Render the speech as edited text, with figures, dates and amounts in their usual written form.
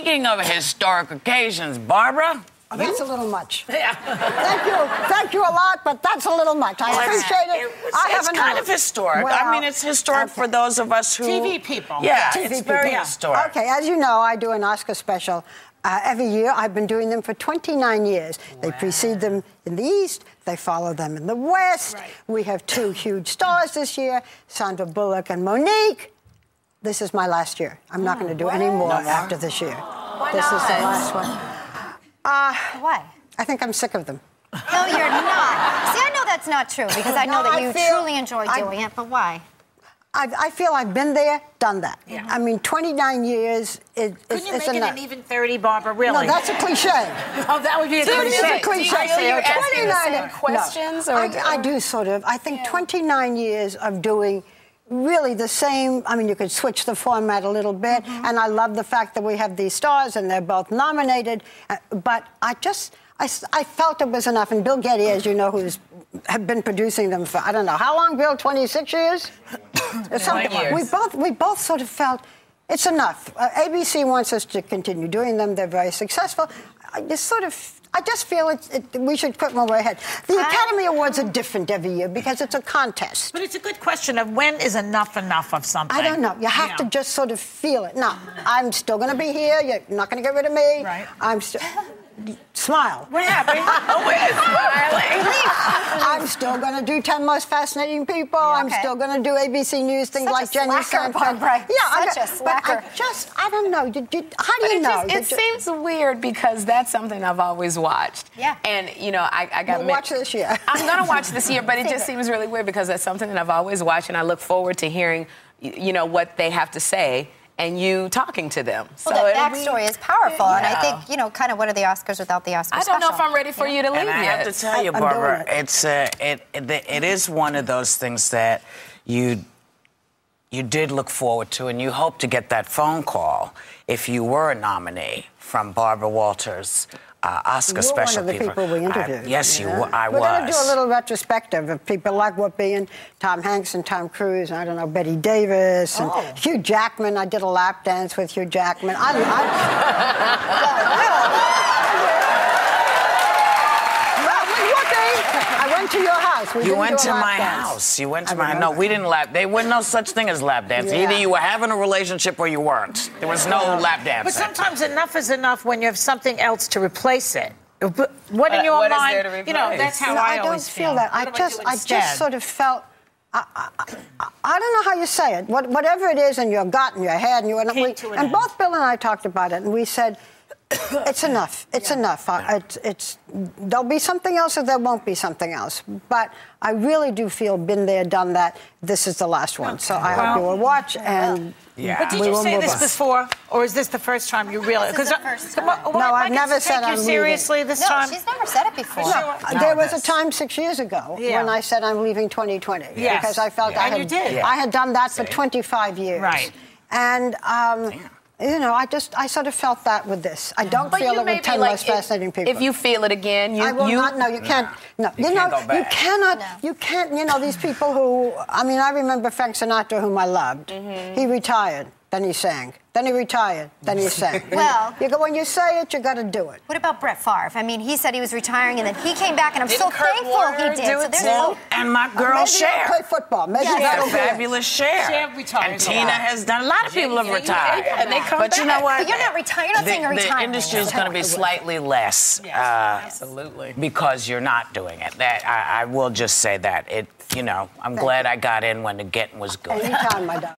Speaking of historic occasions, Barbara? Oh, that's a little much. Yeah. Thank you a lot, but that's a little much. I appreciate it. It's kind of historic. Well, I mean, it's historic for those of us who... TV people. Yeah, TV it's people. very historic. Okay, as you know, I do an Oscar special every year. I've been doing them for 29 years. Wow. They precede them in the East. They follow them in the West. Right. We have two huge stars this year, Sandra Bullock and Monique. This is my last year. I'm not going to do any more after this year. Why this not? is the last one. Why? I think I'm sick of them. No, you're not. See, I know that's not true because I know that you truly enjoy doing it, but why? I feel I've been there, done that. Yeah. I mean, 29 years is Couldn't you make it enough. an even 30, Barbara, really? No, that's a cliche. Oh, that would be a It is cliche. a cliche. Do you ask me the 29 same questions? No, Or I do sort of. I think 29 years of doing really the same. I mean, you could switch the format a little bit, and I love the fact that we have these stars and they're both nominated. But I felt it was enough. And Bill Getty, as you know, have been producing them for, I don't know, how long, Bill? 26 years? Or something. 20 years. We both sort of felt it's enough. ABC wants us to continue doing them. They're very successful. I just feel we should quit when we're ahead. The Academy Awards are different every year because it's a contest. But it's a good question of when is enough of something? I don't know. You have to just sort of feel it. No, I'm still going to be here. You're not going to get rid of me. Right. I'm still... Smile. What happened? We're smiling. I'm still going to do 10 Most Fascinating People. Yeah, I'm still going to do ABC News things like Jenny slacker, Seinfeld. Barbara. Yeah, Such a slacker. But I don't know. How do you know? It seems weird because that's something I've always watched. Yeah. And, you know, I got... We'll watch this year. I'm going to watch this year, but it just seems really weird because that's something that I've always watched, and I look forward to hearing, you know, what they have to say and you talking to them. Well, that backstory is powerful, and I think, you know, kind of what are the Oscars without the Oscars I don't know if I'm ready for you to leave And I yet. have to tell you, Barbara, it is one of those things that you did look forward to, and you hope to get that phone call if you were a nominee from Barbara Walters. Oscar special one of the people we interviewed. Yes, you were. I We're was. We're going to do a little retrospective of people like Whoopi and Tom Hanks and Tom Cruise, and I don't know, Betty Davis and Hugh Jackman. I did a lap dance with Hugh Jackman. I went to your house. You went to my house. You went to my house. No, we didn't lap. There was no such thing as lap dancing. Yeah. Either you were having a relationship or you weren't. There was no lap dancing. But sometimes enough is enough when you have something else to replace it. What in your what is mind? there to replace? You know, that's how No, I don't always feel that. I just sort of felt. I don't know how you say it. Whatever it is in your gut and your head, and both Bill and I talked about it, and we said, it's enough. It's enough. There'll be something else or there won't be something else. But I really do feel been there, done that. This is the last one. So I hope you will watch and. Yeah. But did you say this before, or is this the first time you really? This is the first time. No, I've never said I'm you seriously this time. No, she's never said it before. No, there was a time 6 years ago when I said I'm leaving 2020 because I felt I had done that for 25 years. Right. And you know, I sort of felt that with this. I don't feel it with 10 Most Fascinating People. If you feel it again, I will not. No, you can't. No, You can't go back. You cannot. You can't. You know, these people who. I mean, I remember Frank Sinatra, whom I loved. He retired, then he sang. Then he retired, then he sang. Well, when you say it, you got to do it. what about Brett Favre? I mean, he said he was retiring, and then he came back, and I'm so Kurt thankful Warner he did. do So it there's too? no. And my girl Maybe Cher. I'll play football. Maybe Yeah, that'll The do it. fabulous Cher. Cher retired. And Tina has done. A lot of people have retired. and they come But you know back. what? But you're not retired. You're not saying you're retiring. The industry is going to be slightly less. Absolutely. Because you're not doing it. That I will just say that. I'm glad I got in when the getting was good. Anytime, my darling.